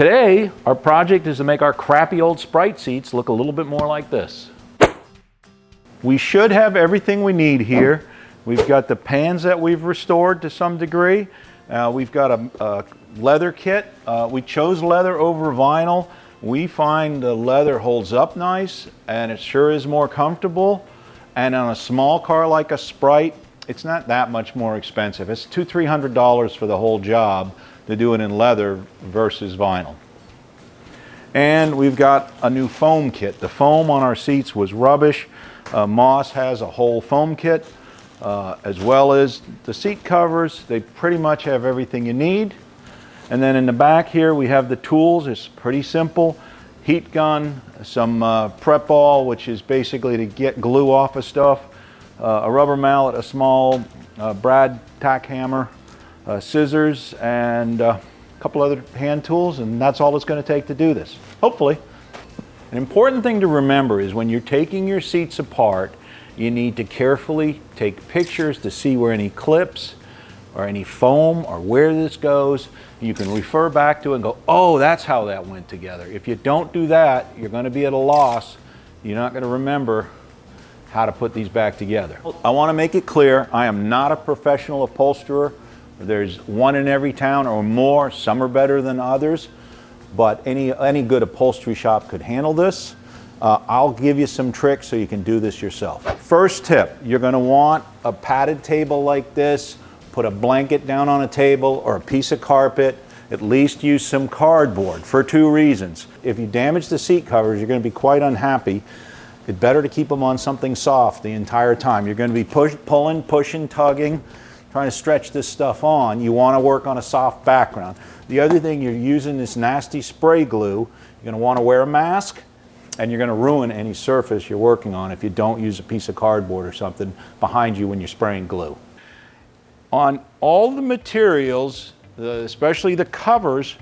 Today, our project is to make our crappy old Sprite seats look a little bit more like this. We should have everything we need here. We've got the pans that we've restored to some degree. We've got a leather kit. We chose leather over vinyl. We find the leather holds up nice and it sure is more comfortable. And on a small car like a Sprite, it's not that much more expensive. It's $200–300 for the whole job to do it in leather versus vinyl. And we've got a new foam kit. The foam on our seats was rubbish. Moss has a whole foam kit, as well as the seat covers. They pretty much have everything you need. And then in the back here we have the tools. It's pretty simple. Heat gun, some prep ball, which is basically to get glue off of stuff, a rubber mallet, a small brad tack hammer, scissors, and a couple other hand tools, and that's all it's going to take to do this, hopefully. An important thing to remember is when you're taking your seats apart, you need to carefully take pictures to see where any clips or any foam or where this goes. You can refer back to it and go, oh, that's how that went together. If you don't do that, you're going to be at a loss. You're not going to remember how to put these back together. I want to make it clear, I am not a professional upholsterer. There's one in every town or more. Some are better than others, but any good upholstery shop could handle this. I'll give you some tricks so you can do this yourself. First tip, you're going to want a padded table like this. Put a blanket down on a table or a piece of carpet. At least use some cardboard for two reasons. If you damage the seat covers, you're going to be quite unhappy. It's better to keep them on something soft the entire time. You're going to be pulling, pushing, tugging, trying to stretch this stuff on. You want to work on a soft background. The other thing, you're using this nasty spray glue. You're going to want to wear a mask, and you're going to ruin any surface you're working on if you don't use a piece of cardboard or something behind you when you're spraying glue. On all the materials, especially the covers,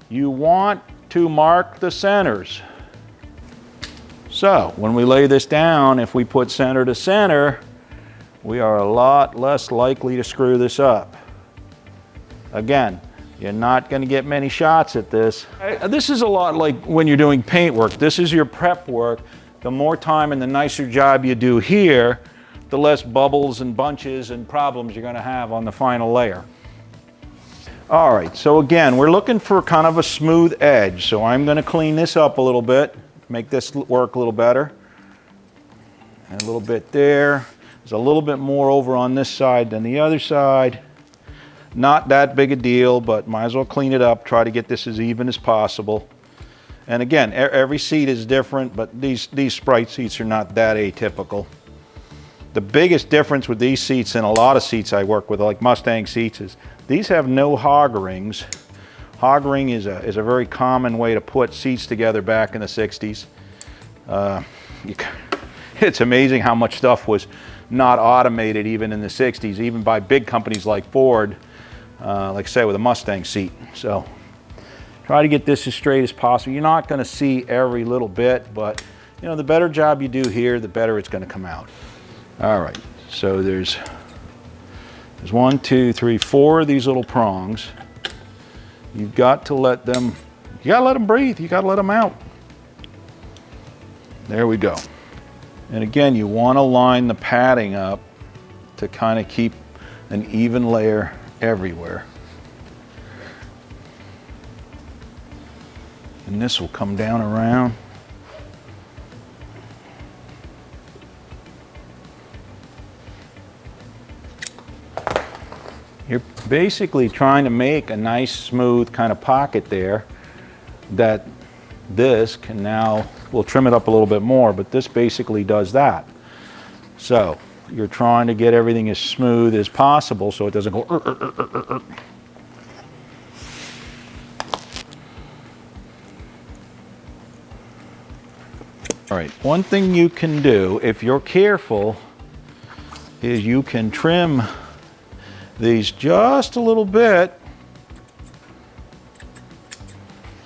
you want to mark the centers. So when we lay this down, if we put center to center, we are a lot less likely to screw this up. Again, you're not going to get many shots at this. This is a lot like when you're doing paint work. This is your prep work. The more time and the nicer job you do here, the less bubbles and bunches and problems you're going to have on the final layer. All right, so again, we're looking for kind of a smooth edge. So I'm going to clean this up a little bit, make this work a little better. And a little bit there. There's a little bit more over on this side than the other side. Not that big a deal, but might as well clean it up, try to get this as even as possible. And again, every seat is different, but these Sprite seats are not that atypical. The biggest difference with these seats and a lot of seats I work with, like Mustang seats, is these have no hog rings. Hog ring is a very common way to put seats together back in the 60s. It's amazing how much stuff was not automated even in the 60s, even by big companies like Ford, like say with a Mustang seat. So try to get this as straight as possible. You're not going to see every little bit, but you know, the better job you do here, the better it's going to come out. All right, so there's 1, 2, 3, 4 of these little prongs. You've got to let them, you gotta let them breathe, you gotta let them out. There we go. And again, you want to line the padding up to kind of keep an even layer everywhere. And this will come down around. You're basically trying to make a nice smooth kind of pocket there that this can now, we'll trim it up a little bit more, but this basically does that. So you're trying to get everything as smooth as possible so it doesn't go. All right, one thing you can do if you're careful is you can trim these just a little bit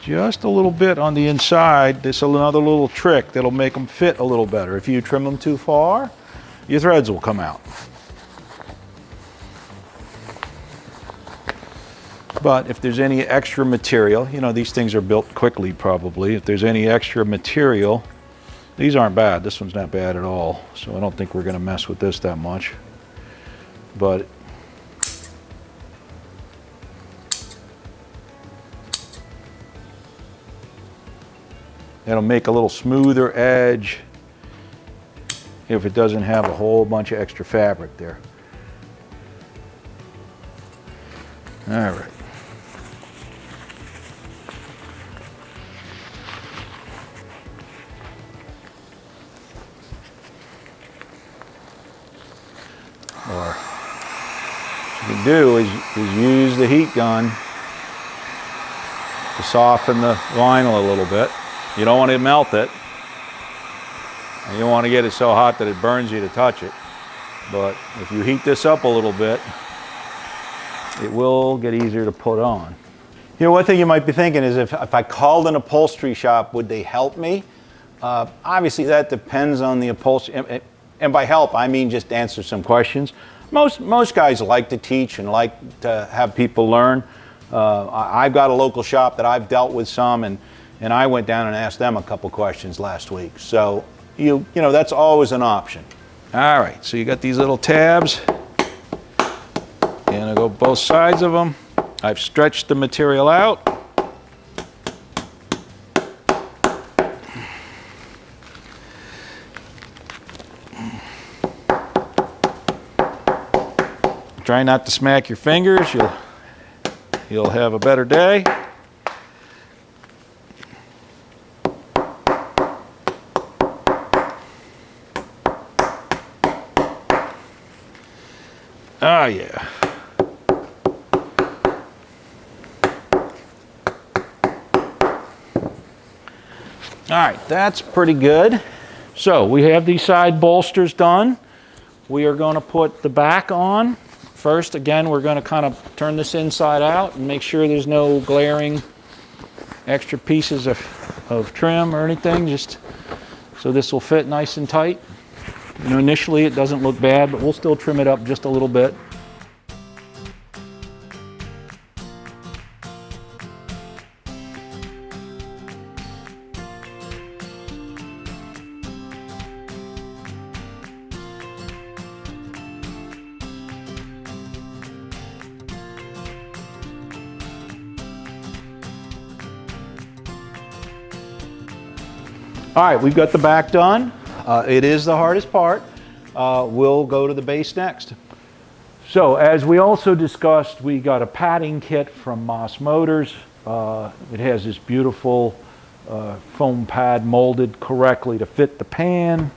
on the inside. This is another little trick that'll make them fit a little better. If you trim them too far, your threads will come out. But if there's any extra material, you know, these things are built quickly probably. If there's any extra material, these aren't bad. This one's not bad at all. So I don't think we're going to mess with this that much. But it'll make a little smoother edge if it doesn't have a whole bunch of extra fabric there. All right. Or what you can do is use the heat gun to soften the vinyl a little bit. You don't want to melt it. And you don't want to get it so hot that it burns you to touch it. But if you heat this up a little bit, it will get easier to put on. You know, one thing you might be thinking is if I called an upholstery shop, would they help me? Obviously that depends on the upholstery. And by help, I mean just answer some questions. Most guys like to teach and like to have people learn. I've got a local shop that I've dealt with some, and I went down and asked them a couple questions last week. So, you know, that's always an option. All right, so you got these little tabs, and I go both sides of them. I've stretched the material out. Try not to smack your fingers. You'll have a better day. Oh yeah. All right, that's pretty good. So we have these side bolsters done. We are going to put the back on. First, again, we're going to kind of turn this inside out and make sure there's no glaring extra pieces of trim or anything, just so this will fit nice and tight. You know, initially it doesn't look bad, but we'll still trim it up just a little bit. All right, we've got the back done. It is the hardest part. We'll go to the base next. So as we also discussed, we got a padding kit from Moss Motors. It has this beautiful foam pad molded correctly to fit the pan,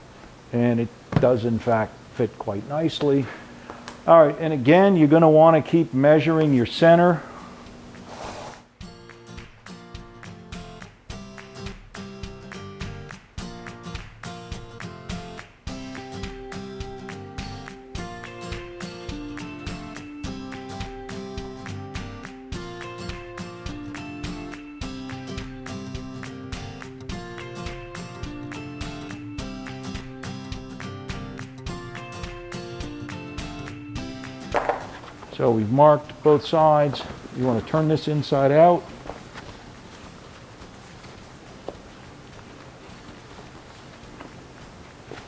and it does in fact fit quite nicely. All right, and again, you're going to want to keep measuring your center. So we've marked both sides. You want to turn this inside out.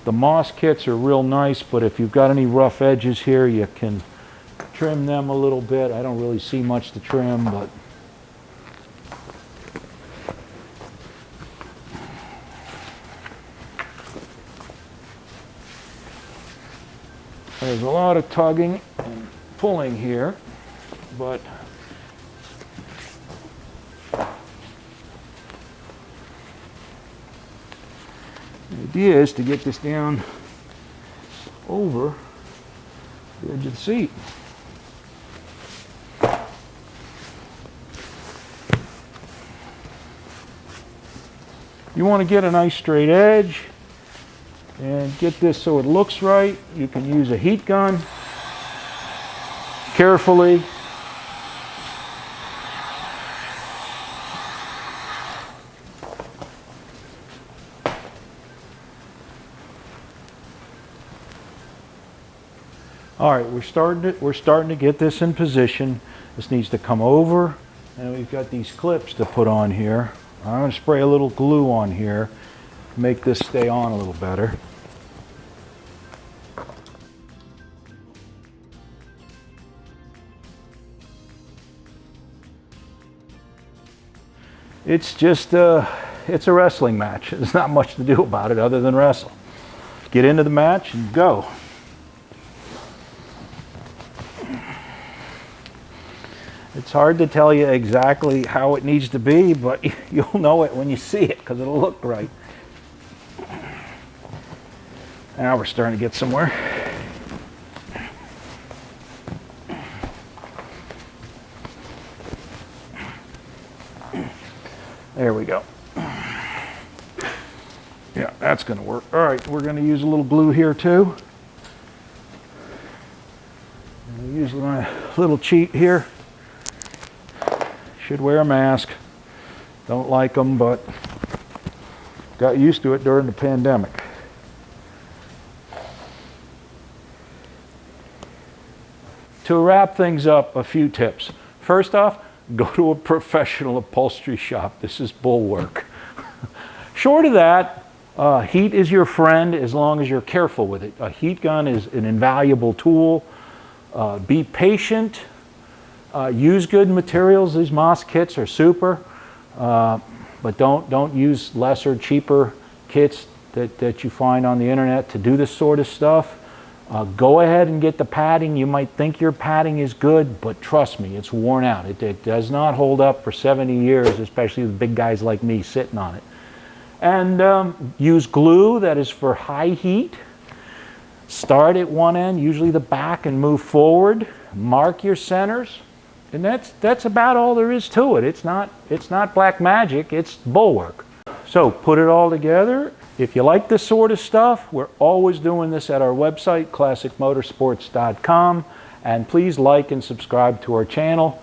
The Moss kits are real nice, but if you've got any rough edges here, you can trim them a little bit. I don't really see much to trim, but there's a lot of tugging and pulling here, but the idea is to get this down over the edge of the seat. You want to get a nice straight edge and get this so it looks right. You can use a heat gun carefully. All right, we're starting to get this in position. This needs to come over, and we've got these clips to put on here. I'm going to spray a little glue on here, make this stay on a little better. It's just, it's a wrestling match. There's not much to do about it other than wrestle. Get into the match and go. It's hard to tell you exactly how it needs to be, but you'll know it when you see it because it'll look right. Now we're starting to get somewhere. There we go. Yeah, that's going to work. All right, we're going to use a little glue here too. I'm gonna use my little cheat here. Should wear a mask. Don't like them, but got used to it during the pandemic. To wrap things up, a few tips. First off, go to a professional upholstery shop. This is bullwork. Short of that, heat is your friend as long as you're careful with it. A heat gun is an invaluable tool. Be patient. Use good materials. These Moss kits are super, but don't use lesser, cheaper kits that you find on the internet to do this sort of stuff. Go ahead and get the padding. You might think your padding is good, but trust me, it's worn out. It does not hold up for 70 years, especially with big guys like me sitting on it. And use glue that is for high heat. Start at one end, usually the back, and move forward. Mark your centers. And that's about all there is to it. It's not black magic, it's bulwark. So put it all together. If you like this sort of stuff, we're always doing this at our website, classicmotorsports.com. And please like and subscribe to our channel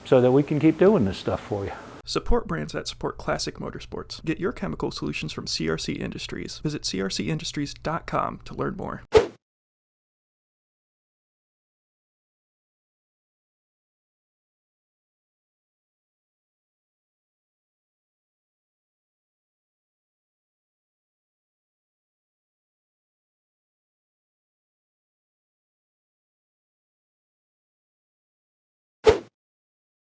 so that we can keep doing this stuff for you. Support brands that support classic motorsports. Get your chemical solutions from CRC Industries. Visit crcindustries.com to learn more.